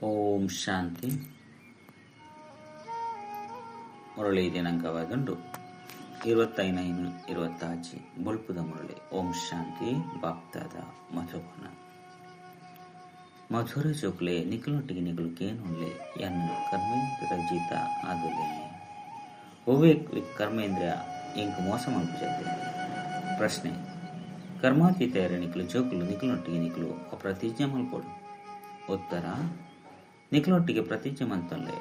ಓಂ ಶಾಂತಿ. ಮುರಳಿ ದಿನಾಂಕವಾದುಂಡು 25/26 ಬೊಲ್ಪುದ ಮುರಳಿ. ಓಂ ಶಾಂತಿ. ಬಾಪ್ತಾದ ಮಧುಬನ. ಮಧುರ ಚೋಕ್ಲೆ ನಿಖಲೊಟ್ಟಿಗೆ ನಿಖಲು ಕೇನುಳ್ಳೆ ಎನ್ನು ಕರ್ಮೇಂದ್ರ ಜೀತ ಆದುಲೇನೆ ಓವೇ ಕರ್ಮೇಂದ್ರ ಇಂಕ್ ಮೋಸ ಮಲ್ಪುಜತೆ. ಪ್ರಶ್ನೆ: ಕರ್ಮಾತೀತ ನಿಖಲು ಜೋಕುಲು ನಿಖಲೊಟ್ಟಿಗೆ ನಿಖಲು ಪ್ರತಿಜ್ಞೆ ಮಲ್ಪೊಡು. ಉತ್ತರ: ನಿಖಲೊಟ್ಟಿಗೆ ಪ್ರತಿಜ್ಞೆ ಮಲ್ತೊಲ್ಲೆ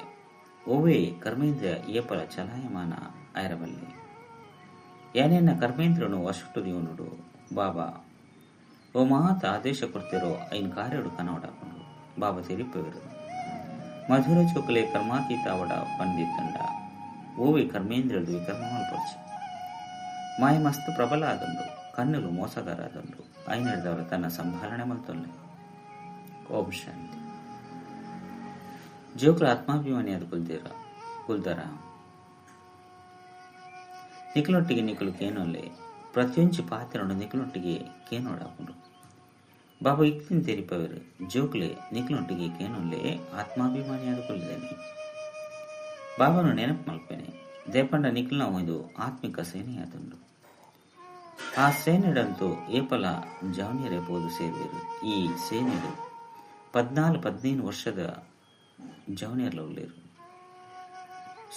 ಓವೇ ಕರ್ಮೇಂದ್ರ ಏಪಲ ಚಲಾಯಮಾನ ಆಯರಬಲ್ಲೆ. ಏನೇನ ಕರ್ಮೇಂದ್ರನು ವಶುಟ್ಟು ದಿವನುಡು ಬಾಬಾ ಓ ಮಾತ ಆದೇಶ ಕೊಡ್ತಿರೋ ಐನ್ ಕಾರ್ಯಡು ಕನವಡಾಕೊಂಡು ಬಾಬಾ ತಿರಿಪೆವರು. ಮಧುರ ಚೋಕಲೆ ಕರ್ಮಾತೀತ ಅವಡ ಪಂಡಿತಂಡ ಓವಿ ಕರ್ಮೇಂದ್ರದು ವಿಕರ್ಮ ಮಲ್ಪೊಡ್ಚಿ. ಮಾಯ ಮಸ್ತ್ ಪ್ರಬಲ ಆದಂಡು, ಕಣ್ಣಲು ಮೋಸಗಾರ ಆದಂಡು ಐನಡ್ದವರ ತನ್ನ ಸಂಭಾಲನೆ ಮಲ್ತೊಲ್ಲೆ. ಓಂ ಶಾಂತಿ. ಜೋಕುಲ ಆತ್ಮಾಭಿಮಾನಿ ಅದು ಕುಲ್ದರ ನಿಖಲೊಟ್ಟಿಗೆ ನಿಖಲು ಕೇನೊಲ್ಲೆ ಪ್ರತಿಯೊಂಚು ಪಾತ್ರನು ನಿಖಲೊಟ್ಟಿಗೆ ಕೇನೋಡಾಕೊಂಡು ಬಾಬಾ ಇಕ್ತಿನ ತೆರಿಪವರು. ಜೋಕುಲೆ ನಿಖಲೊಟ್ಟಿಗೆ ಕೇನೊಲ್ಲೆ ಆತ್ಮಾಭಿಮಾನಿ ಅದು ಕುಲ್ದೇನೆ ಬಾಬಾನು ನೆನಪು ಮಲ್ಪೇನೆ. ದೇಪಂಡ ನಿಖಲ್ನ ಒಂದು ಆತ್ಮಿಕ ಸೇನೆಯಾದಂಡು. ಆ ಸೇನೆಡಂತೂ ಏಪಲ ಜವನಿಯರೆಬೋದು ಸೇರುವರು. ಈ ಸೇನೆಡು 14-15 ವರ್ಷದ ಜವನಿಯರ್ಲ ಉಳ್ಳೇರು,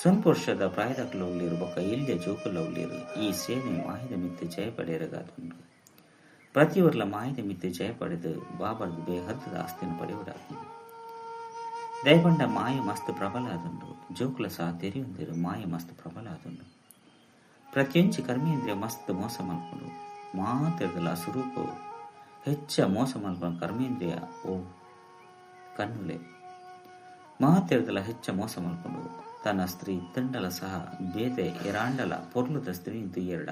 ಸ್ವಲ್ಪ ವರ್ಷದ ಪ್ರಾಯದಕ್ಲ ಉಳ್ಳೇರು, ಬೊಕ್ಕ ಇಲ್ಯ ಜೋಕುಲ್ಲ ಉಳ್ಳೇರು. ಈ ಸೇನೆ ಮಾಯದ ಮಿತ್ತೆ ಜಯ ಪಡೆಯರಗಾದುಂಡು. ಪ್ರತಿಯೊರ್ಲ ಮಾಯದ ಮಿತ್ತೆ ಜಯ ಪಡೆದು ಬಾಬರ್ದು ಬೇಹದ್ದದ ಆಸ್ತಿನ ಪಡೆಯುವುದಾಗುಂಡು. ದಯಪಂಡ ಮಾಯ ಮಸ್ತ್ ಪ್ರಬಲ ಆದುಂಡು. ಜೋಕುಲ ಸಹ ತೆರೆಯೊಂದಿರು ಮಾಯ ಮಸ್ತ್ ಪ್ರಬಲ ಆದುಂಡು. ಪ್ರತಿಯೊಂಚು ಕರ್ಮೇಂದ್ರಿಯ ಮಸ್ತ್ ಮೋಸ ಮಲ್ಕೊಂಡು ಮಾತಿರ್ದಲ್ಲ ಸ್ವರೂಪ ಹೆಚ್ಚ ಮೋಸ ಮಲ್ಕೊಂಡು ಕರ್ಮೇಂದ್ರಿಯ ಓ ಕಣ್ಣುಲೆ ಮಾತಿರ್ದಲ್ಲ ಹೆಚ್ಚ ಮೋಸ ಮಲ್ಕೊಂಡು ತನ್ನ ಸ್ತ್ರೀ ತಂಡಲ ಸಹ ಬೇದೆ ಎರಾಂಡಲ ಪೊರ್ಲುದ ಸ್ತ್ರೀ ಎರಡ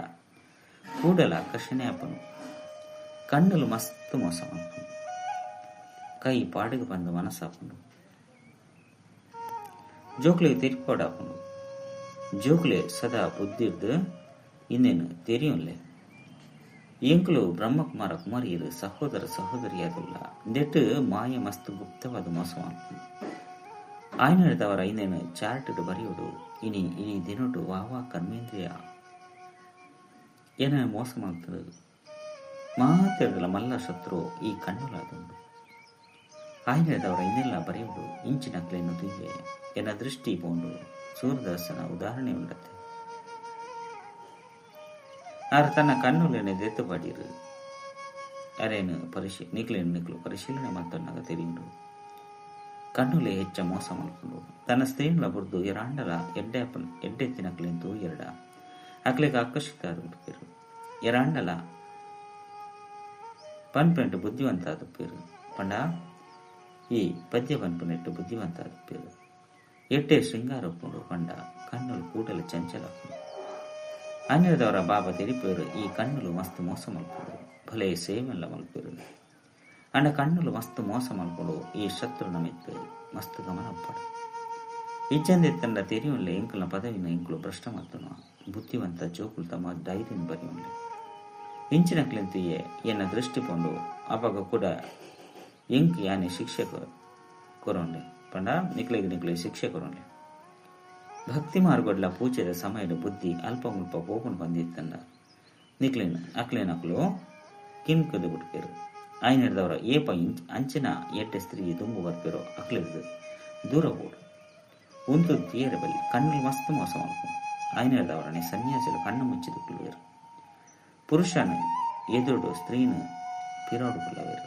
ಕೂಡಲ ಆಕರ್ಷಣೆ ಅಪ್ಪನು ಕಣ್ಣಲು ಮಸ್ತ್ ಮೋಸ ಮಲ್ಕೊಂಡು ಕೈ ಪಾಡಿಗೆ ಬಂದು ಮನಸ್ಸಾಪುಂಡು. ಜೋಕ್ಲೆ ತಿರ್ಕೋಡಾಪುಂಡು. ಜೋಕ್ಲೆ ಸದಾ ಬುದ್ಧಿರ್ದು ಇನ್ನೇನು ತೆರಿಯುನ್ಲೆ ಎಂಕುಲು ಬ್ರಹ್ಮಕುಮಾರ ಕುಮಾರಿಯರು ಸಹೋದರ ಸಹೋದರಿಯಾದುಲ್ಲ ನೆಟ್ಟು ಮಾಯ ಮಸ್ತ್ ಗುಪ್ತವಾದ ಮೋಸ ಮಾಡ್ಕೊಂಡು ಆಯ್ನದವರ ಇನ್ನೇನು ಚಾರ್ಟಡ್ ಬರೆಯೋಡು ಇನಿ ಈ ದಿನೊಟ್ಟು ವಾವಾ ಕರ್ಮೇಂದ್ರಿಯ ಏನ ಮೋಸ ಮಾಡ್ತದೆ ಮಾತಿರದಲ್ಲ ಮಲ್ಲ ಶತ್ರು ಈ ಕಣ್ಣುಲಾದುಂಡು. ಆಯ್ನದವರ ಇನ್ನೆಲ್ಲ ಬರೆಯೋಡು ಇಂಚಿನಕ್ಲೇನು ತುಯ್ವೆ ಎನ್ನ ದೃಷ್ಟಿ ಪೋಂಡು ಸೂರ್ಯದಾಸನ ಉದಾಹರಣೆ ಉಂಡತ್ತೆ. ಆರ ತನ್ನ ಕಣ್ಣುಲೇನೆ ದೆತ್ತು ಪಾಡಿರು ಅರೇನು ನಿಖಲು ಪರಿಶೀಲನೆ ಮತ್ತೊನ್ನಾಗ ತೆರೆಯುಂಡು. ಕಣ್ಣುಲೆ ಹೆಚ್ಚ ಮೋಸ ಮಲ್ಕೊಂಡು ತನ್ನ ಸ್ತ್ರೀಗಳ ಬುರ್ದು ಎರಾಂಡಲ ಎಡ್ಡೆತ್ತಿನಕ್ಲೆಂತೂ ಎರಡ ಅಕ್ಲೆಗೆ ಆಕರ್ಷಿತ ಆದುಪ್ಪೇರು. ಎರಾಂಡಲ ಪನ್ಪೆಂಟು ಬುದ್ಧಿವಂತ ಆದುಪ್ಪೇರು. ಪಂಡ ಈ ಪದ್ಯ ಪನ್ಪನೆಟ್ಟು ಬುದ್ಧಿವಂತ ಆದುಪ್ಪೇರು. ಎಟ್ಟೆ ಶೃಂಗಾರ ಒಪ್ಪುಂಡು ಪಂಡ ಕಣ್ಣುಲು ಕೂಡಲು ಚಂಚಲ ಅನ್ಯದವರ ಬಾಬಾ ತೆರಿಪೇರು. ಈ ಕಣ್ಣುಲು ಮಸ್ತ್ ಮೋಸ ಮಲ್ಕೊಂಡು ಭಲೆ ಸೇವೆಲ್ಲ ಮಲ್ಪೇರು. ಅಂಡ ಕಣ್ಣುಲು ಮಸ್ತ್ ಮೋಸ ಮಲ್ಕೊಂಡು ಈ ಶತ್ರುನ ಮಿತ್ತು ಮಸ್ತ್ ಗಮನ ಪಡು ಇಜ್ಜಂದೆತ್ತಂಡ ತೆರಿಯುನ್ಲೆ ಎಂಕಲ್ನ ಪದವಿನ ಎಂಕುಲು ಭ್ರಷ್ಟ ಮತ್ತನು ಬುದ್ಧಿವಂತ ಜೋಕುಲು ತಮ್ಮ ಧೈರ್ಯ ಬರೆಯುನ್ಲೆ ಇಂಚಿನಕ್ಲೆಂತಿಯೇ ಎನ್ನ ದೃಷ್ಟಿ ಪೊಂಡು ಅವಾಗ ಕೂಡ ಎಂಕ್ ಯಾನೆ ಶಿಕ್ಷೆ ಕೊರೋನ್ಲೆ ಪಂಡ ನಿಕ್ಲೆಗೆ ಶಿಕ್ಷೆ ಕೊರೋನ್ಲೆ. ಭಕ್ತಿ ಮಾರ್ಗೊಡ್ಲ ಪೂಜೆದ ಸಮಯದ ಬುದ್ಧಿ ಅಲ್ಪ ಮುಲ್ಪ ಹೋಗುಂಡು ಬಂದಿತ್ತಂಡ ಅಕ್ಲೇನಕ್ಲು ಕಿನ್ಕದು ಬಿಟ್ಪೇರು. ಆಯ್ನದವರ ಏಪ ಅಂಚಿನ ಎಡ್ಡೆ ಸ್ತ್ರೀ ದುಂಬು ಬರ್ಪೇರೋ ಅಕ್ಲೆದು ದೂರ ಓಡು ಒಂದು ತೀರ ಬಲ್ಲಿ ಕಣ್ಣಲ್ಲಿ ಮಸ್ತ್ ಮೋಸ ಮಾಡ್ಕೊಂಡು ಆಯ್ನದವರನೆ ಸನ್ಯಾಸಿಗಳು ಕಣ್ಣು ಮುಚ್ಚಿದು ಕುಳ್ಳುವೇರು. ಪುರುಷನ ಎದುರು ಸ್ತ್ರೀನು ಪಿರಾಡುಕೊಳ್ಳವೇರು.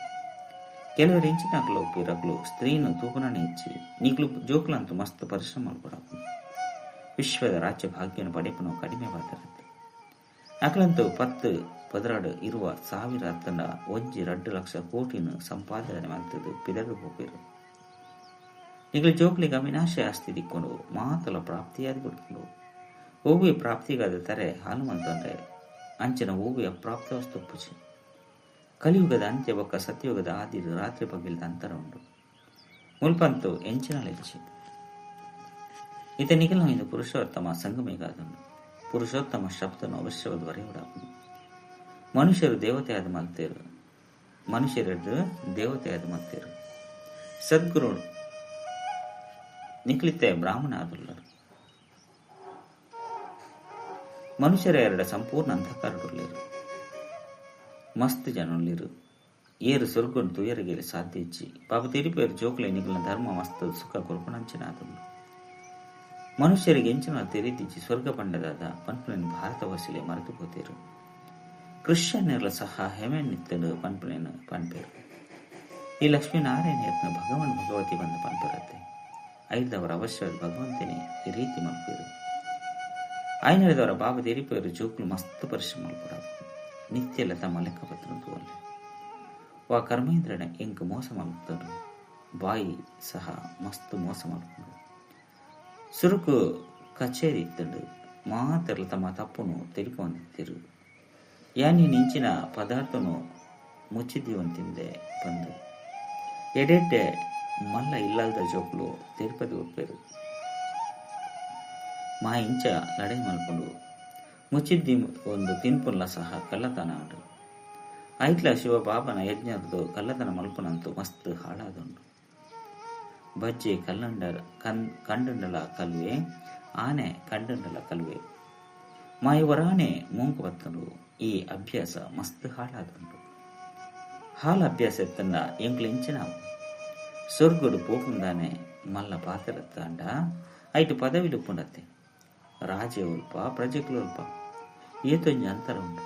ಕೆಲವರು ಇಂಚಿನಕ್ಲು ಪಿರಕ್ಲು ಸ್ತ್ರೀನು ತೂಕನೇ ಹೆಚ್ಚಿ ನೀಗ್ಲು ಜೋಕ್ಲಂತೂ ಮಸ್ತ್ ಪರಿಶ್ರಮ ಮಾಡ್ಕೊಡಕು ವಿಶ್ವದ ರಾಜ್ಯ ಭಾಗ್ಯನ ಪಡೆಪನು ಕಡಿಮೆ ಬಾತಿರುತ್ತೆ. ಅಕ್ಲಂತೂ 10 ಇರುವ 1000 ತಂಡ 1.2 ಲಕ್ಷ ಕೋಟಿನ ಸಂಪಾದನೆ ಮಾಡ್ತದ್ದು ಪಿದಡು ಹೋಗಿರು. ಈಗ ಜೋಕ್ಲಿಗೆ ಅವಿನಾಶ ಆಸ್ತಿ ದಿಕ್ಕೊಂಡು ಮಾತಲ ಪ್ರಾಪ್ತಿಯಾದ ಬಿಡ್ಕೊಂಡು ಹೂವಿ ಪ್ರಾಪ್ತಿಗಾದ ತಾರೆ ಹಾಲು ಮಂತಂದ್ರೆ ಅಂಚಿನ ಹೂವಿ ಅಪ್ರಾಪ್ತ ವಸ್ತು ಪುಚಿ. ಕಲಿಯುಗದ ಅಂತ್ಯ ಬೊಕ್ಕ ಸತ್ಯಯುಗದ ಆದಿರು ರಾತ್ರಿ ಬಗ್ಗಿಲ್ದ ಅಂತರ ಉಂಡು ಮುಲ್ಪಂತು ಎಂಚಿನ ಲೆಚ್ಚಿ ಈತ ನಿಖಲ್ನ ಇಂದು ಪುರುಷೋತ್ತಮ ಸಂಗಮೇಗಾದನು. ಪುರುಷೋತ್ತಮ ಶಬ್ದನು ಅವಶ್ಯವಾದ ಬರೆಯುವುದಾಗುವುದು. ಮನುಷ್ಯರು ದೇವತೆಯಾದ ಮಲ್ತೇರು, ಮನುಷ್ಯರದ್ದು ದೇವತೆಯಾದ ಮಲ್ತೇರು. ಸದ್ಗುರು ನಿಖಲಿತ್ತೆ ಬ್ರಾಹ್ಮಣ ಆದುಳ್ಳರು. ಮನುಷ್ಯರ ಎರಡ ಸಂಪೂರ್ಣ ಅಂಧಕಾರಡುಳ್ಳರು. ಮಸ್ತ್ ಜನುಳ್ಳರು. ಏರು ಸ್ವರ್ಗನು ತುಯರಿಗೆಲೆ ಸಾಧ್ಯ ಇಚ್ಚಿ ಪಾಪ ತಿರಿಪೇರು ಜೋಕ್ಲೆ ನಿಗುಲ ಧರ್ಮ ಮಸ್ತ್ ಸುಖ ಕೊರ್ಪಣಂಚಿನಾದುಳ್ಳು. ಮನುಷ್ಯರಿಗೆ ಎಂಚಿನ ತೆರೀತಿಚ್ಚಿ ಸ್ವರ್ಗ ಪಂಡದಾದ ಪನ್ಪುಲಿನ ಭಾರತ ವಸಿಲೆ ಮರೆತು ಹೋತಿರು. ಕ್ರಿಶ್ಚಿಯನ್ನೆಲ್ಲ ಸಹ ಹೆಮೆನ್ನಿತ್ತಡು ಪನ್ಪುಲಿನ ಪನ್ಪೇರು. ಈ ಲಕ್ಷ್ಮೀನಾರಾಯಣ ಯತ್ನ ಭಗವನ್ ಭಗವತಿ ಬಂದು ಪನ್ಪಿರತ್ತೆ. ಐದವರ ಅವಶ್ಯ ಭಗವಂತನೇ ಈ ರೀತಿ ಮಲ್ಪೇರು. ಐನದವರ ಬಾಬ ತೆರಿಪೇರು ಜೋಕ್ಲು ಮಸ್ತ್ ಪರಿಶ್ರಮ ಮಲ್ಪುರ ನಿತ್ಯಲ್ಲ ತಮ್ಮ ಲೆಕ್ಕಪತ್ರ ತೋಲೆ. ವಾ ಕರ್ಮೇಂದ್ರನ ಎಂಕ್ ಮೋಸ ಮಲ್ಪುತ್ತರು. ಬಾಯಿ ಸಹ ಮಸ್ತ್ ಮೋಸ ಮಲ್ಪುಂಡು. ಸುರುಕು ಕಚೇರಿ ಇತ್ತಂಡು ಮಾತರ್ಲ ತಮ್ಮ ತಪ್ಪುನು ತೆರಿಪೊಂದಿತ್ತಿರು. ಯಾನಿ ನಿಂಚಿನ ಪದಾರ್ಥನು ಮುಚ್ಚಿದ್ದೀವಂತಿಂದೆ ಬಂದು ಎಡೆಡ್ಡೆ ಮಲ್ಲ ಇಲ್ಲದ ಜೋಕ್ಲು ತೆರಿಪದಿ ಒಪ್ಪೇರು. ಮಾ ಇಂಚ ನಡೆ ಮಲ್ಕೊಂಡು ಮುಚ್ಚಿದ್ದಿ ಒಂದು ತಿನ್ಪುಲ್ಲ ಸಹ ಕಳ್ಳತನ ಆಡು. ಐತ್ಲ ಶಿವ ಬಾಬನ ಯಜ್ಞದ್ದು ಕಳ್ಳತನ ಮಲ್ಪನಂತೂ ಮಸ್ತ್ ಹಾಳಾದುಂಡು. ಬಜ್ಜೆ ಕಂಡುಂಡಲ ಕಲ್ವೆ ಆನೆ ಕಂಡುಂಡಲ ಕಲ್ವೆ ಮಾಯವರಾಣೆ ಮೂಂಕು ಬತ್ತನು. ಈ ಅಭ್ಯಾಸ ಮಸ್ತ್ ಹಾಳಾದುಂಡು. ಹಾಲ ಅಭ್ಯಾಸ ಎತ್ತಂಡ ಎಂಕ್ಲು ಇಂಚಿನಾವು ಸ್ವರ್ಗುಡು ಪೋಪುಂದಾನೆ ಮಲ್ಲ ಪಾತ್ರತ್ತಾಂಡ ಐಟು ಪದವಿಲು ಪುಂಡತ್ತೆ. ರಾಜೆ ಉಲ್ಪ ಪ್ರಜೆಗಳು ಉಲ್ಪ ಏತೊಂಜಿ ಅಂತರ ಉಂಡು.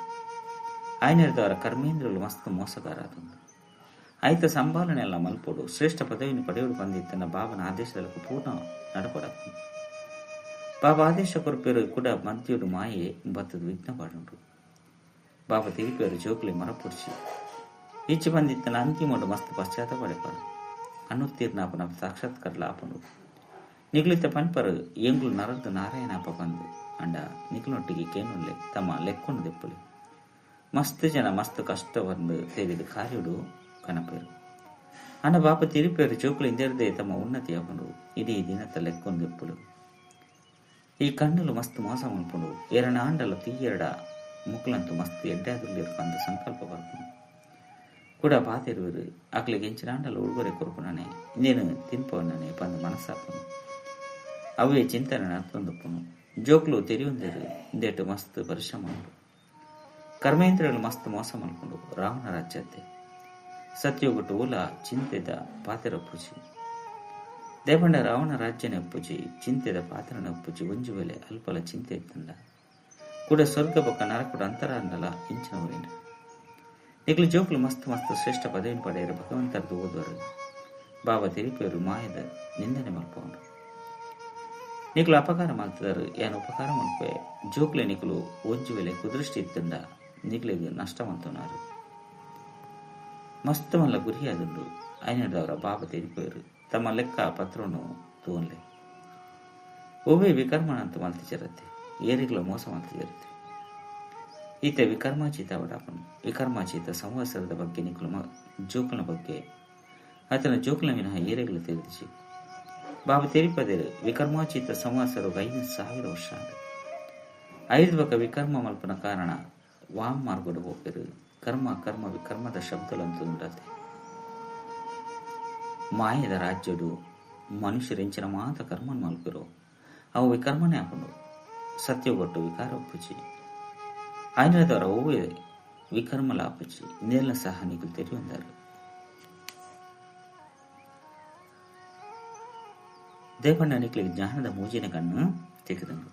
ಆಯ್ನದವರ ಕರ್ಮೇಂದ್ರಗಳು ಮಸ್ತ್ ಮೋಸಗಾರ ಆದುಂಡು. ಐತ ಸಂಭಾಲನೆ ಎಲ್ಲ ಮಲ್ಪೋಡು ಶ್ರೇಷ್ಠ ಪದವಿನ ಪಡೆಯುಡು ಬಂದಿತ್ತನ್ನ ಬಾಬನ ಆದೇಶದಲ್ಲೂ ಪೂರ್ಣ ನಡಪಡಕು. ಬಾಬಾ ಆದೇಶ ಕೊರಪೇರು ಕೂಡ ಮದ್ಯುಡು ಮಾಯೆ ಬತ್ತದು ವಿಘ್ನ ಪಾಡುಂಡು. ಬಾಬಾ ತಿರುಪೇರು ಜೋಕ್ಲಿ ಮರಪುಡ್ಸಿ ಇಚ್ಚಿ ಬಂದಿತ್ತನ ಅಂತಿಮೋಡು ಮಸ್ತ್ ಪಶ್ಚಾತ್ತಾಪ ಪಡೆಪಾಡು. ಅನ್ನುತ್ತೀರ್ನಾಪನ ಸಾಕ್ಷಾತ್ಕಾರ ಲಾಪನು ನಿಗ್ಲಿತ ಪನ್ಪರು ಎಂಗ್ಲು ನರದ್ದು ನಾರಾಯಣಪ್ಪ ಬಂದು ಅಂಡ ನಿಗ್ಲೊಟ್ಟಿಗೆ ಕೇನುಲ್ಲೆ ತಮ್ಮ ಲೆಕ್ಕೊಂಡು ದೆಪ್ಪುಲಿ. ಮಸ್ತ್ ಜನ ಮಸ್ತ್ ಕಷ್ಟವನ್ನು ತೆರೆದು ಕಾರ್ಯುಡು ಕನಪೇರು. ಅಣ್ಣ ಬಾಪ ತಿರುಪೇರು ಜೋಕ್ಲು ಇಂದೆರದೇ ತಮ್ಮ ಉನ್ನತಿ ಆಪುಂಡು ಇಡೀ ದಿನದ ಲೆಕ್ಕೊಂಡು ದೆಪ್ಪುಡು. ಈ ಕಣ್ಣಲು ಮಸ್ತ್ ಮೋಸ ಮಲ್ಪುಂಡು. ಎರಡ ಆಂಡಲ ತೀಯೆರಡ ಮುಕ್ಲಂತೂ ಮಸ್ತ್ ಎಡ್ಡಾದುಲ್ಲಿರು ಅಂದು ಸಂಕಲ್ಪ ಬರ್ಪುಂಡು. ಕೂಡ ಪಾತಿರುವರು ಅಕ್ಲಿಗೆ ಎಂಚಿನ ಆಂಡಲ ಉಡುಗೊರೆ ಕೊರ್ಪುಣನೆ ಇನ್ನೇನು ತಿನ್ಪವಣ್ಣನೆ ಪಂದು ಮನಸ್ಸಾಪುನು. ಅವೇ ಚಿಂತನೆ ಅರ್ಥೊಂದುಪ್ಪುನು. ಜೋಕ್ಲು ತೆರಿಯುಂದೇರು ಇಂದೇಟು ಮಸ್ತ್ ಪರಿಶ್ರಮ ಉಂಡು. ಕರ್ಮೇಂದ್ರಗಳು ಮಸ್ತ್ ಮೋಸ ಮಲ್ಪುಂಡು. ರಾವಣ ರಾಜ್ಯತೆ ಸತ್ಯೋಗುಟ್ಟು ಊಲ ಚಿಂತೆದ ಪಾತ್ರ ಒಪ್ಪುಜಿ ದೇಪಂಡ ರಾವಣ ರಾಜ್ಯನ ಒಪ್ಪುಜಿ ಚಿಂತೆದ ಪಾತ್ರನ ಒಪ್ಪುಜಿ ಒಂಜು ವೇಳೆ ಅಲ್ಪಲ ಚಿಂತೆ ಇತ್ತಂಡ ಕೂಡ ಸ್ವರ್ಗ ಪಕ್ಕ ನರಕುಡ ಅಂತರಾಂಡಲ ಇಂಚಿನ ಊರಿನ ನಿಗ್ಲು ಜೋಕ್ಲು ಮಸ್ತ್ ಮಸ್ತ್ ಶ್ರೇಷ್ಠ ಪದವಿನ ಪಡೆಯರು ಭಗವಂತರದು ಓದುವರು. ಬಾಬಾ ತಿರುಪೇರು ಮಾಯದ ನಿಂದನೆ ಮಲ್ಪುಂಡು. ನಿಗ್ಲು ಅಪಕಾರ ಮಲ್ತದರು ಏನು ಉಪಕಾರ ಮಲ್ಪೆ ಜೋಕ್ಲೆ ನಿಗ್ಲು ಒಂಜು ವೇಳೆ ಕುದೃಷ್ಟಿ ಇತ್ತಂಡ ನಿಗ್ಲಿಗೆ ನಷ್ಟವಂತನಾರು. ಮಸ್ತ್ ಮಲ್ಲ ಗುರಿಯಾದುಂಡು. ಐನದವರ ಬಾಬಾ ತಿರುಪೇರು ತಮ್ಮ ಲೆಕ್ಕ ಪತ್ರನು ತೂನ್ಲೆ ಒಬ್ಬೇ ವಿಕರ್ಮಣಂತ ಮಲ್ತಿಚರತ್ತೆ ಏರಿಗ್ಲ ಮೋಸ ಮಲ್ತಿರುತ್ತೆ. ಈತ ವಿಕರ್ಮಾಚೀತ ಅವಡಾಪನು. ವಿಕರ್ಮಾಚೀತ ಸಂವತ್ಸರದ ಬಗ್ಗೆ ನಿಕ್ಲು ಜೋಕುಲ ಬಗ್ಗೆ ಆತನ ಜೋಕುಲ ವಿನಃ ಏರೆಗ್ಲ ತಿಳಿದಿಸಿ ಬಾಬಾ ತಿರುಪದೇರು ವಿಕರ್ಮಾಚೀತ ಸಂವತ್ಸರ 5,000 ವರ್ಷ. 5 ಬಕ ವಿಕರ್ಮ ಮಲ್ಪನ ಕಾರಣ ವಾಮ್ ಮಾರ್ಗೋಡು ಹೋಗ್ಬೇರು. ಕರ್ಮ ಕರ್ಮ ವಿಕರ್ಮದ ಶಬ್ದಲಂತೂ ಉಂಟತೆ. ಮಾಯದ ರಾಜ್ಯಡು ಮನುಷ್ಯರೆಂಚಿನ ಮಾತ ಕರ್ಮನ್ ಮಲ್ಪಿರೋ ಅವು ವಿಕರ್ಮನೇ ಹಾಕೊಂಡು ಸತ್ಯಗೊಟ್ಟು ವಿಕಾರ ಒಪ್ಪುಚಿ ಆಯ್ನದವರ ಒವ್ವೇ ವಿಕರ್ಮಲ ಆಪುಚಿ ಇನ್ನೆಲ್ಲ ಸಹ ನಿಗುಲು ತೆರೆಯುಂದರು. ದೇವಣ್ಣ ನಿಕ್ಲಿಗೆ ಜ್ಞಾನದ ಮೂಜಿನ ಕಣ್ಣು ತೆಗೆದನು.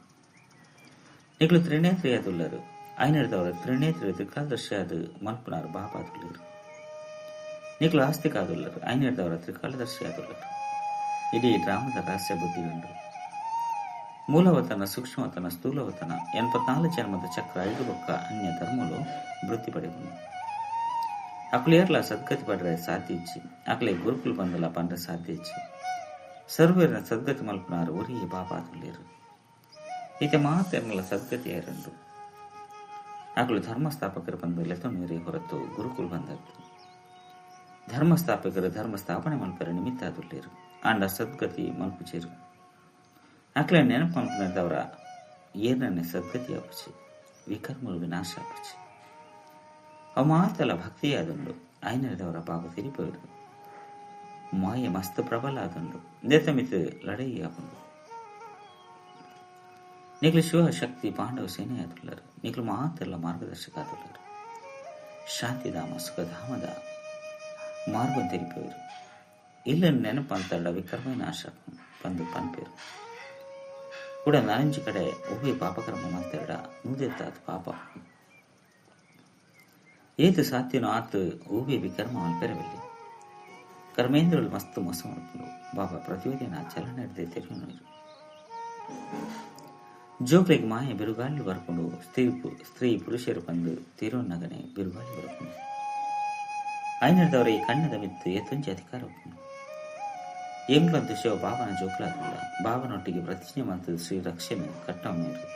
ನಿಗ್ಲು ತ್ರಿನೇತ್ರಿಯಾದುಳ್ಳರು. ಐನದವರ ತ್ರಿನೇತ್ರಿ ತ್ರಿಕಾಲದರ್ಶಿಯಾದ ಮಲ್ಪುನಾರು ಬಾಬಾದುಳ್ಳರು. ನಿಗ್ಲು ಆಸ್ತಿಕಾದುಳ್ಳರು. ಐನದವರ ತ್ರಿಕಾಲದರ್ಶಿಯಾದುಳ್ಳರು. ಇಡೀ ಡ್ರಾಮದ ರಹಸ್ಯ ಬುದ್ಧಿಗಂಡು ಮೂಲವತನ ಸೂಕ್ಷ್ಮವತನ ಸ್ಥೂಲವತನ 84 ಜನ್ಮದ ಚಕ್ರ 5 ಬೊಕ್ಕ ಅನ್ಯ ಧರ್ಮಲು ವೃತ್ತಿ ಪಡೆಯುವುದು. ಅಕ್ಲೇರ್ಲ ಸದ್ಗತಿ ಪಡ್ರೆ ಸಾಧ್ಯ ಇಚ್ಚಿ ಅಕ್ಲೆ ಗುರುಕುಲ್ ಬಂದಲ ಪಂಡ್ರೆ ಸಾಧ್ಯ ಇಚ್ಚಿ ಸರ್ವೇರಿನ ಸದ್ಗತಿ ಮಲ್ಪುನಾರು ಒರಿ ಬಾಬಾದುಳ್ಳರು. ಈತ ಮಾತೆರ್ನಲ ಸದ್ಗತಿ ಯಾರಂಡು ಅಕ್ಲು ಧರ್ಮಸ್ಥಾಪಕರು ಬಂದು ಲೆತೊಂದಿರಿ ಹೊರತು ಗುರುಕುಲ್ ಬಂದದ್ದು. ಧರ್ಮಸ್ಥಾಪಕರು ಧರ್ಮ ಸ್ಥಾಪನೆ ಮಲ್ಪರ ನಿಮಿತ್ತ ಆದುಳ್ಳರು ಅಂಡ ಸದ್ಗತಿ ಮಲ್ಪುಚಿರು. ಅಕ್ಲೆ ನೆನಪು ಮಲ್ಪನದವರ ಏರನ್ನೇ ಸದ್ಗತಿ ಆಪುಚಿ ವಿಕರ್ಮಲು ವಿನಾಶ ಆಪುಚಿ ಅವು ಮಾತಲ್ಲ ಭಕ್ತಿಯಾದುಂಡು. ಐನದವರ ಬಾಬಾ ತಿರುಪೇರು ಮಾಯೆ ಮಸ್ತ್ ಪ್ರಬಲ ಆದುಂಡು ದೇತಮಿತ್ ಲಡೈ ಆಪುಂಡು. ನಿಕ್ಲು ಶಿವ ಶಕ್ತಿ ಪಾಂಡವ ಸೇನೆ ಆದುಳ್ಳರು. ನಿಕ್ಲು ಮಾತೆಲ್ಲ ಮಾರ್ಗದರ್ಶಕ ಆದುಳ್ಳರು. ಶಾಂತಿಧಾಮ ಸುಖಧಾಮದ ಮಾರ್ಗం ತೆರಿಪೇರು. ಇಲ್ಲನ್ನು ನೆನಪಂತಡ ವಿಕ್ರಮನಾಶ ಬಂದು ಪನ್ಪೇರು ಕೂಡ ನಾಲಂಜು ಕಡೆ ಒಬ್ಬೆ ಪಾಪಕರ್ಮ ಮಂತಡ ನೂದೆತ್ತಾದ ಪಾಪ ಏತು ಸಾಧ್ಯನೋ ಆತು ಊಬೆ ವಿಕರ್ಮ ಮಲ್ಪೆರವಿಲ್ಲ. ಕರ್ಮೇಂದ್ರಗಳು ಮಸ್ತ್ ಮೊಸ ಮಲ್ಪುಂಡು. ಬಾಬಾ ಪ್ರತಿಯೊಂದಿನ ಚಲನ ಹಿಡ್ದೆ ತೆರೆಯುವರು. ಜೋಕ್ಲಿಗೆ ಮಾಯ ಬಿರುಗಾಳಿ ಬರ್ಕೊಂಡು ಸ್ತ್ರೀ ಪುರುಷರು ಬಂದು ತೀರೋನ್ನಗನೆ ಬಿರುಗಾಳಿ ಬರ್ಕೊಂಡು ಐನರ್ದವರ ಈ ಕಣ್ಣದ ಮಿತ್ತು ಎತ್ತೊಂಚಿ ಅಧಿಕಾರ ಒಪ್ಪುಂಡು. ಎಂಗ್ಲಂದು ಶಿವ ಬಾಬನ ಜೋಕ್ಲಾಗಿಲ್ಲ. ಬಾಬನೊಟ್ಟಿಗೆ ಪ್ರತಿಜ್ಞೆ ಮಂತದ ಶ್ರೀ ರಕ್ಷಣೆ ಕಟ್ಟಮೇರು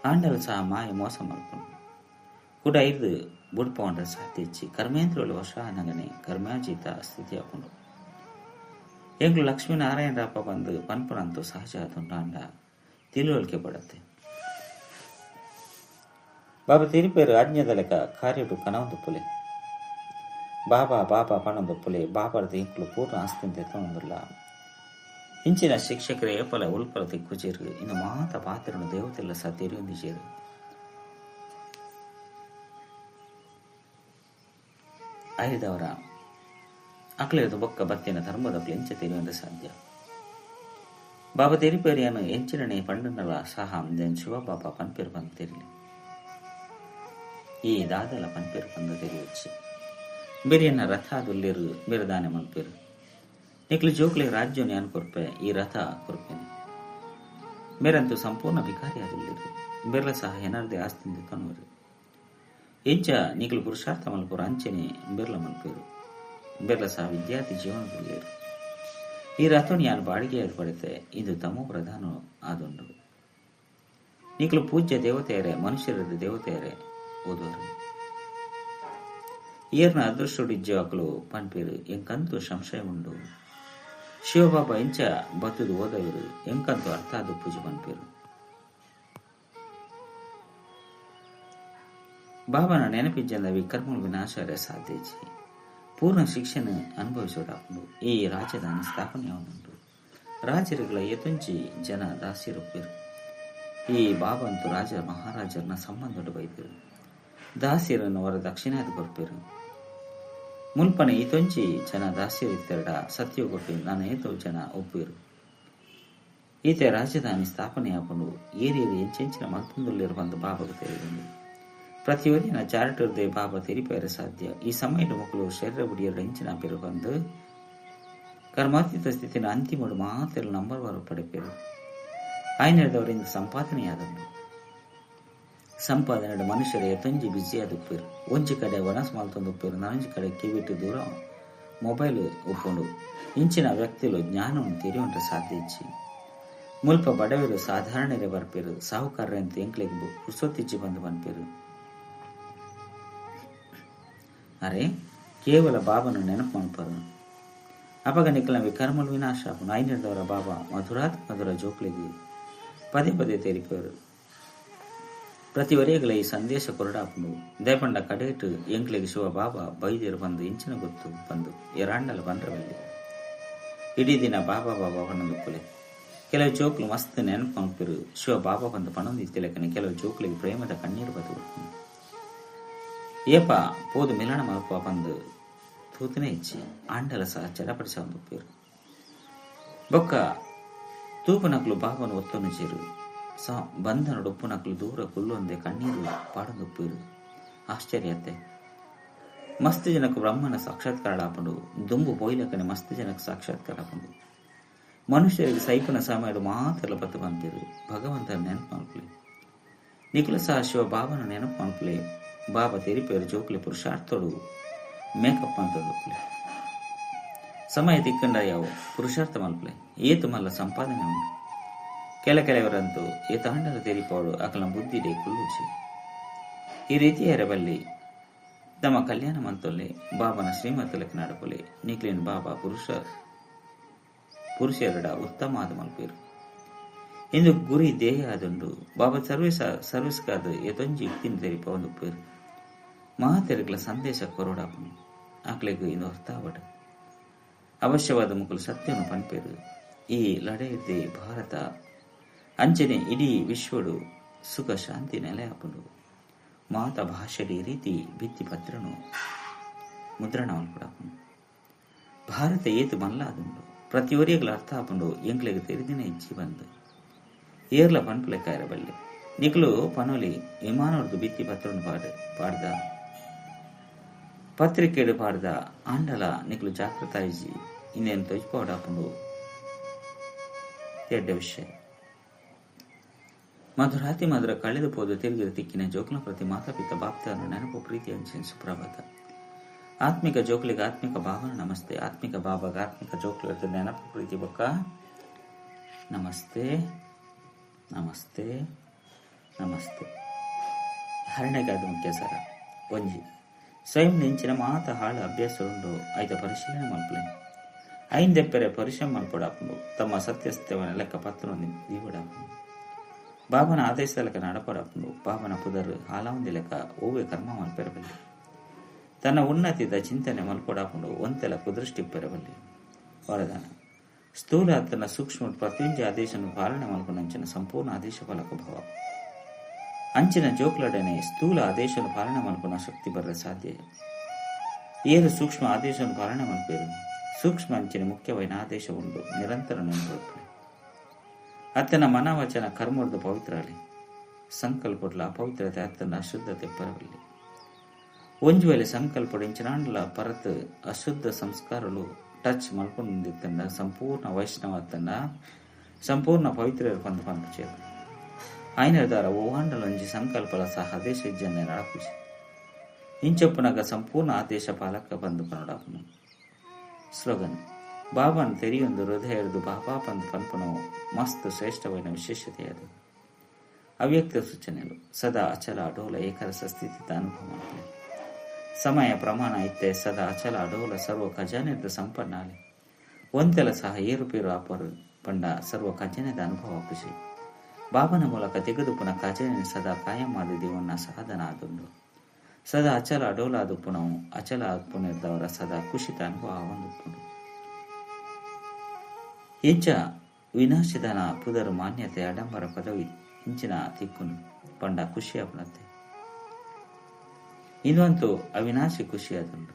ಆಂಡಲು ಸಹ ಮಾಯ ಮೋಸ ಮಲ್ಪುಂಡು. ಕೂಡ ಇದು ಬುಡ್ಪೌಂಡ್ರ ಸಾಧ್ಯಚ್ಚಿ ಕರ್ಮೇಂದ್ರಗಳು ವರ್ಷ ನಗನೆ ಕರ್ಮಾಜೀತ ಸ್ಥಿತಿ ಹಾಕೊಂಡು ಎಂಗ್ಲು ಲಕ್ಷ್ಮೀನಾರಾಯಣರಪ್ಪ ಬಂದು ಪನ್ಪುರಂತೂ ಸಹಜ ತುಂಡಾಂಡ ತಿಳುವಳಿಕೆ ಪಡತ್ತೆ. ಬಾಬಾ ತಿರುಪೇರು ಆಜ್ಞದ ಲೆಕ್ಕ ಕಾರ್ಯಡು ಕನವೊಂದು ಪುಲೆ ಬಾಬಾ ಬಾಬಾ ಪಣೊಂದು ಪುಲೆ ಬಾಬಾರದ ಇಂಕ್ಲು ಪೂರ್ಣ ಆಸ್ತಿಂತ ಎತ್ತೊಂದಿಲ್ಲ. ಇಂಚಿನ ಶಿಕ್ಷಕರ ಏಪಲ ಉಲ್ಪಲ ತಿಕ್ಕುಜೇರು ಇನ್ನು ಮಾತ ಪಾತ್ರನು ದೇವತೆಲ್ಲ ಸಹ ತಿರಿಯೊಂದಿಜೇರು. ಐದವರ ಅಕ್ಲೆದು ಬೊಕ್ಕ ಬತ್ತಿನ ಧರ್ಮದ ಎಂಚ ತೆರೆಯುವಂತ ಸಾಧ್ಯ. ಬಾಬಾ ತೆರಿಪೇರಿಯನ್ನು ಎಂಚಿನನೆ ಪಂಡನಲ ಸಹ ಶಿವ ಬಾಬಾ ಪನ್ಪೇರು ಬಂದು ತೆರಿಲಿ. ಈ ದಾದಲ ಪನ್ಪೇರು ಬಂದು ತೆರೆಯುಚ್ಚಿ ಬೇರೆಯನ್ನ ರಥ ದುಲ್ಲಿರು ಬಿರದಾನೆ ಮಲ್ಪೇರು ನಿಕ್ಲು ಜೋಕ್ಲೆ ರಾಜ್ಯವನ್ನು ಯಾನ್ ಕೊರ್ಪೆ ಈ ರಥ ಕೊರ್ಪೇನೆ ಬೇರಂತೂ ಸಂಪೂರ್ಣ ವಿಕಾರಿಯಾದುಲ್ಲಿರು ಬೆರ್ಲ ಸಹ ಏನಾರ್ದೇ ಆಸ್ತಿಂದ ಕಣ್ಣೂರು ಎಂಚ ನಿಕ್ಲು ಪುರುಷಾರ್ಥ ಮಲ್ಪುರ ಅಂಚನೆ ಬೆರ್ಲ ಮಲ್ಪೇರು ಬೆರ್ಲ ಸಹ ವಿದ್ಯಾರ್ಥಿ ಜೀವನದಲ್ಲಿರು ಈ ರಥವನ್ನು ಯಾನ್ ಬಾಡಿಗೆ ಏರ್ಪಡುತ್ತೆ ಇದು ತಮೋ ಪ್ರಧಾನ ಆದುಂಡು. ನಿಕ್ಲು ಪೂಜ್ಯ ದೇವತೆಯರೇ ಮನುಷ್ಯರದ ದೇವತೆಯರೇ ಓದುವರು ಈರ್ನ ಅದೃಷ್ಟಡಿಜ್ಜಾಕಲು ಪನ್ಪೇರು ಎಂಕಂತೂ ಸಂಶಯ ಉಂಡು. ಶಿವಬಾಬಾ ಎಂಚ ಬತ್ತದು ಓದವರು ಎಂಕಂತೂ ಅರ್ಥ ಆದ ಪೂಜೆ ಪನ್ಪೇರು. ಬಾಬನ ನೆನಪಿಜ್ಜಂದ ವಿಕರ್ಮಗಳು ವಿನಾಶಾರ ಸಾಧ್ಯಜಿ ಪೂರ್ಣ ಶಿಕ್ಷಣ ಅನುಭವಿಸೋಡಾಪುಂಡು ಈ ರಾಜಧಾನಿ ಸ್ಥಾಪನೆಯಾಗುಂಡು. ರಾಜರುಗಳ ಎತೊಂಚಿ ಜನ ದಾಸಿಯರೊಪ್ಪೇರು. ಈ ಬಾಬಂತೂ ರಾಜ ಮಹಾರಾಜರನ್ನ ಸಂಬಂಧ ಬೈಪೇರು ದಾಸಿಯರನ್ನು ಅವರ ದಕ್ಷಿಣಾದ ಕೊರ್ಪೇರು. ಮುಲ್ಪನೆ ಇತೊಂಚಿ ಜನ ದಾಸ್ಯರಿತ್ತೆರಡ ಸತ್ಯ ಕೊಟ್ಟು ನಾನು ಏತೋ ಜನ ಒಪ್ಪೇರು. ಈತೆ ರಾಜಧಾನಿ ಸ್ಥಾಪನೆ ಹಾಕೊಂಡು ಏರಿಯರು ಎಂಚೆಂಚಿನ ಮಲ್ಪುಂದಲ್ಲಿರು ಬಂದು ಬಾಬಾಗೆ ತೆರೆಯುಂಡು. ಪ್ರತಿಯೊಂದಿನ ಚಾರಿಟರ್ದೆ ಬಾಬಾ ತೆರಿಪೇರ ಸಾಧ್ಯ. ಈ ಸಮಯದ ಮಕ್ಕಳು ಶರೀರ ಬುಡಿಯರ ಹೆಂಚಿನ ಪೇರು ಬಂದು ಕರ್ಮಾತೀತ ಸ್ಥಿತಿನ ಅಂತಿಮಡು ಮಾತೆಲ್ಲ ನಂಬರ್ ವಾರ ಪಡೆಪೇರು. ಆಯ್ನದವರಿಂದ ಸಂಪಾದನೆಯಾದಂಡು ಸಂಪಾದನೆ ಮನುಷ್ಯರ ಎತ್ತೊಂಜಿ ಬಿಸಿಯಾದುಪ್ಪೇರು. ಒಂಜಿ ಕಡೆ ವನಸ್ ಮಾಲ್ತೊಂದುಪ್ಪೇರು ನಾನೊಂಜಿ ಕಡೆ ಕಿವಿಟ್ಟು ದೂರ ಮೊಬೈಲ್ ಒಪ್ಪುಂಡು. ಇಂಚಿನ ವ್ಯಕ್ತಿಲು ಜ್ಞಾನವನ್ನು ತೆರೆಯುವಂಟ ಸಾಧ್ಯ ಇಚ್ಚಿ ಮುಲ್ಪ ಬಡವರು ಸಾಧಾರಣರೇ ಬರ್ಪೇರು. ಸಾಹುಕಾರರಂತ ಎಂಕ್ಲೆಗೆ ಪುರ್ಸೊತ್ತಿಚ್ಚಿ ಬಂದು ಬಂದ್ಪೇರು. ಅರೆ ಕೇವಲ ಬಾಬನ ನೆನಪು ಮನ್ಪರು ಅಪಗ ನಿಕ್ಕಲ ವಿಕರ್ಮಲು ವಿನಾಶ ಆಪುಂಡು. ಐನದವರ ಬಾಬಾ ಮಧುರಾತ್ ಮಧುರ ಜೋಕ್ಲಿಗೆ ಪದೇ ಪದೇ ತೆರಿಪೇರು. ಪ್ರತಿ ವರೆಗಳ ಈ ಸಂದೇಶ ಕೊರಡಾಪುಂಡು ದೇಪಂಡ ಕಡೇಟು ಎಂಕ್ಲೆಗೆ ಶಿವ ಬಾಬಾ ಬೈದ್ಯರು ಬಂದು ಇಂಚಿನ ಗೊತ್ತು ಬಂದು ಎರಾಂಡಲ ಬಂದ್ರವಲ್ಲಿ ಇಡೀ ದಿನ ಬಾಬಾ ಬಾಬಾ ಪಣೊಂದು ಪುಲೆ ಕೆಲವು ಜೋಕ್ಲು ಮಸ್ತ್ ನೆನಪು ಮನ್ಪೇರು. ಶಿವ ಬಾಬಾ ಬಂದು ಪಣೊಂದು ತಿಲಕನೆ ಕೆಲವು ಜೋಕ್ಲಿಗೆ ಪ್ರೇಮದ ಕಣ್ಣೀರು ಬದು ಏಪ ಪೋದು ಮಿಲನ ಮಲ್ಪ ಬಂದು ತೂತನೇ ಇಚ್ಚಿ ಆಂಡಲ ಸಹ ಚಡಪಡಿಸ ಒಂದುಪ್ಪೇರು. ಬೊಕ್ಕ ತೂಪು ನಕ್ಲು ಬಾಬನ ಒತ್ತೊಂದು ಚೇರು ಬಂಧನ ಉಪ್ಪು ನಕ್ಲು ದೂರ ಕುಲ್ಲೊಂದೆ ಕಣ್ಣೀರು ಪಾಡೊಂದುಪ್ಪೇರು. ಆಶ್ಚರ್ಯತೆ ಮಸ್ತ್ ಜನಕ್ಕೆ ಬ್ರಹ್ಮನ ಸಾಕ್ಷಾತ್ಕಾರ ಆಪುಂಡು. ದುಂಬು ಪೊಯ್ಲಕನೆ ಮಸ್ತ್ ಜನಕ್ಕೆ ಸಾಕ್ಷಾತ್ಕಾರ ಆಪುಂಡು. ಮನುಷ್ಯರಿಗೆ ಸೈಪನ ಸಮಯಡು ಮಾತೆಲ್ಲ ಬತ್ತು ಬಂದಿರು. ಭಗವಂತನ ನೆನಪು ಮನ್ಪುಲೆ ನಿಖಲ ಸಹ ಶಿವ ಬಾಬನ ನೆನಪು ಮನ್ಪುಲೆ. ಬಾಬಾ ತೆರಿಪೇರು ಜೋಕ್ಲೆ ಪುರುಷಾರ್ಥೋಡು ಮೇಕಪ್ ಅಂತಂದುಪ್ಪುಲೆ ಸಮಯ ತಿಕ್ಕಂಡ ಯಾವ ಪುರುಷಾರ್ಥ ಮಲ್ಪುಲೆ ಏತು ಮಲ್ಲ ಸಂಪಾದನೆ ಉಂಟು. ಕೆಲವರಂತೂ ಏತಾಂಡಲ ತೆರಿಪೋಡು ಅಕಲ ಬುದ್ಧಿಡೆ ಕುಲ್ಲುಚಿ ಈ ರೀತಿಯ ಬಲ್ಲಿ ತಮ್ಮ ಕಲ್ಯಾಣ ಮಂತೊಲ್ಲೆ ಬಾಬನ ಶ್ರೀಮತಲಕ್ಕೆ ನಡಪುಲೆ ನಿಕ್ಲಿನ ಬಾಬಾ ಪುರುಷರಡ ಉತ್ತಮವಾದ ಮಲ್ಪೇರು. ಇಂದು ಗುರಿ ದೇಹ ಆದುಂಡು ಬಾಬಾ ಸರ್ವಿಸ್ಗಾದ ಎತೊಂಜಿ ಯುಕ್ತಿನ ತೆರಿಪ ಒಂದು ಪೇರು ಮಾತೆರೆಗಳ ಸಂದೇಶ ಕೊರೋಡಾಪುಂಡು ಆಕ್ಲೆಗೂ ಇಂದು ಹೊರ್ತಾವಡು ಅವಶ್ಯವಾದ ಮುಕ್ಕಲು ಸತ್ಯವನ್ನು ಪನ್ಪೇರು. ಈ ಲಡೆಯಿದ್ದೆ ಭಾರತ ಅಂಚನೆ ಇಡೀ ವಿಶ್ವಡು ಸುಖ ಶಾಂತಿ ನೆಲೆ ಹಾಕೊಂಡು ಮಾತ ಭಾಷೆಡಿ ರೀತಿ ಭಿತ್ತಿ ಪತ್ರನು ಮುದ್ರಣವನ್ನು ಕೂಡ ಭಾರತ ಏತು ಮಲ್ಲಾದುಂಡು ಪ್ರತಿಯೊರಿಯಗಳ ಅರ್ಥ ಹಾಕೊಂಡು ಎಂಕ್ಲೆಗೆ ತೆರೆದಿನ ಇಚ್ಚಿ ಬಂದು ಏರ್ಲ ಪನ್ಪುಲೆಕ್ಕ ಇರಬಲ್ಲೆ ನಿಕ್ಲು ಪನೋಲಿ ವಿಮಾನವರ್ದು ಭಿತ್ತಿ ಪತ್ರನು ಪಾಡ್ದ ಪತ್ರಿಕೆಡು ಪಾಡ್ದ ಆಂಡಲ ನಿಕ್ಲು ಜಾಗೃತಾಯಿಸಿ ಇನ್ನೇನು ತೊಜ್ಪಾಡು ಹಾಕೊಂಡು ಎಡ್ಡ ವಿಷಯ ಮಧುರಾತಿ ಮಧುರ ಕಳೆದು ಪೋದು ತಿರುಗಿದ ತಿಕ್ಕಿನ ಜೋಕ್ಲ ಪ್ರತಿ ಮಾತಾಪಿತ ಬಾಪ್ತವನ್ನು ನೆನಪು ಪ್ರೀತಿ ಅಂಚಿನ ಸುಪ್ರಭಾತ. ಆತ್ಮಿಕ ಜೋಕ್ಲಿಗೆ ಆತ್ಮಿಕ ಭಾವನ ನಮಸ್ತೆ. ಆತ್ಮಿಕ ಬಾಬಾಗ ಆತ್ಮಿಕ ಜೋಕ್ಲಿಗೆ ನೆನಪು ಪ್ರೀತಿ ಬೊಕ್ಕ ನಮಸ್ತೆ ನಮಸ್ತೆ ನಮಸ್ತೆ. ಹರಣೆಗಾದ ಮುಖ್ಯ ಸರ ಒಂಜಿ ಸ್ವಯಂ ನೆಂಚಿನ ಮಾತ ಹಾಳ ಅಭ್ಯಾಸ ಉಂಡು ಐತ ಪರಿಶೀಲನೆ ಮಲ್ಪಲೆ ಐಂದೆಪ್ಪರೆ ಪರಿಶ್ರಮ ಮಲ್ಪಡಾಪುಂಡು ತಮ್ಮ ಸತ್ಯಸ್ಥವನ ಲೆಕ್ಕ ಪತ್ರ ದೀವಡಾಪುಂಡು ಬಾಬನ ಆದೇಶದ ಲೆಕ್ಕ ನಡಪಡಾಪುಂಡು ಬಾಬನ ಪುದರು ಹಾಲಾವಂದಿ ಲೆಕ್ಕ ಓವೆ ಕರ್ಮ ಮಲ್ಪೆರಬಲ್ಲಿ ತನ್ನ ಉನ್ನತಿದ ಚಿಂತನೆ ಮಲ್ಪಡಾಪುಂಡು ಒಂತೆಲ ಕುದೃಷ್ಟಿ ಪೆರಬಲ್ಲಿ ವರದಾನ ಸ್ಥೂಲ ತನ್ನ ಸೂಕ್ಷ್ಮ ಪ್ರತಿಯೊಂದು ಆದೇಶನು ಪಾಲನೆ ಮಲ್ಪುನಂಚಿನ ಸಂಪೂರ್ಣ ಆದೇಶ ಫಲಕ ಭಾವ ಅಂಚಿನ ಜೋಕ್ಲಡನೆ ಸ್ಥೂಲ ಆದೇಶನು ಪಾಲನೆ ಮಲ್ಪುನ ಶಕ್ತಿ ಬರಲು ಸಾಧ್ಯ ಏರು ಸೂಕ್ಷ್ಮ ಆದೇಶನು ಪಾಲನೆ ಮಲ್ಪೇರು ಸೂಕ್ಷ್ಮ ಅಂಚಿನ ಮುಖ್ಯವಾದ ಆದೇಶ ಉಂಡು ನಿರಂತರ ನೆನಪು ಅತ್ತನ ಮನವಚನ ಕರ್ಮರ್ದು ಪವಿತ್ರಲಿ ಸಂಕಲ್ಪಡ್ಲ ಅಪವಿತ್ರತೆ ಅತ್ತನ ಅಶುದ್ಧತೆ ಪರವಲ್ಲಿ ಒಂಜು ವೇಳೆ ಸಂಕಲ್ಪಡಿಂಚಿನಾಂಡ್ಲ ಪರತ್ ಅಶುದ್ಧ ಸಂಸ್ಕಾರಲು ಟಚ್ ಮಲ್ಪೊಂದಿತ್ತಂಡ ಸಂಪೂರ್ಣ ವೈಷ್ಣವತ್ತಂಡ ಸಂಪೂರ್ಣ ಪವಿತ್ರ ಪಂಚೇರು ಆಯ್ನದಾರ ಓವಾಂಡಲೊಂಜಿ ಸಂಕಲ್ಪಲ ಸಹ ಆದೇಶ ಇಜ್ಜನ್ನೆ ನಡಪುಜಿ ಇಂಚೊಪ್ಪುನಗ ಸಂಪೂರ್ಣ ಆದೇಶ ಪಾಲಕ ಬಂದು ಪನಡಾಪುನು ಸ್ಲೋಗನ್ ಬಾಬಾನ ತೆರಿಯೊಂದು ಹೃದಯ ಹಿಡಿದು ಬಾಬಾ ಪಂದು ಪನ್ಪುನವು ಮಸ್ತ್ ಶ್ರೇಷ್ಠವಾದ ವಿಶೇಷತೆಯದು ಅವ್ಯಕ್ತ ಸೂಚನೆಗಳು ಸದಾ ಅಚಲ ಅಡೋಲ ಏಕರಸ ಸ್ಥಿತಿ ಅನುಭವ ಮಾಡ್ತಾರೆ ಸಮಯ ಪ್ರಮಾಣ ಇತ್ತೆ ಸದಾ ಅಚಲ ಅಡೋಲ ಸರ್ವ ಖಜಾನೆದ ಸಂಪನ್ನಾಲೆ ಒಂದೆಲ ಸಹ ಏರುಪೇರು ಆಪರು ಪಂಡ ಸರ್ವ ಖಜಾನೆದ ಅನುಭವ ಖುಷಿ ಬಾಬನ ಮೂಲಕ ತೆಗೆದುಪುನ ಖಜಾನೆ ಸದಾ ಕಾಯಂ ಆದಿದೇವನ್ನ ಸಾಧನ ಆದುಂಡು ಸದಾ ಅಚಲ ಅಡೋಲ ಆದುಪುನವು ಅಚಲ ಆತ್ಪುನಿರ್ದವರ ಸದಾ ಖುಷಿತ ಅನುಭವ ಹೊಂದುಪುಂಡು ಹೆಚ್ಚ ವಿನಾಶದನ ಪುದರು ಮಾನ್ಯತೆ ಅಡಂಬರ ಪದವಿ ಇಂಚಿನ ತಿಕ್ಕುನು ಪಂಡ ಖುಷಿ ಅಪನತೆ ಇನ್ನೊಂದು ಅವಿನಾಶಿ ಖುಷಿ ಅದುಂಡು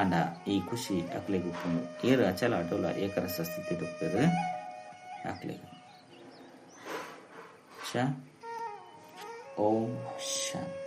ಅಂಡ ಈ ಖುಷಿ ಅಕ್ಲೆಗೆ ಉಪ್ಪುಂಡು ಏರು ಅಚಲ ಅಡೋಲ ಏಕರಸ ಸ್ಥಿತಿ ಡುಪ್ಪರು ಅಕ್ಲೆಗೆ ಓಂ ಶಾಂತಿ.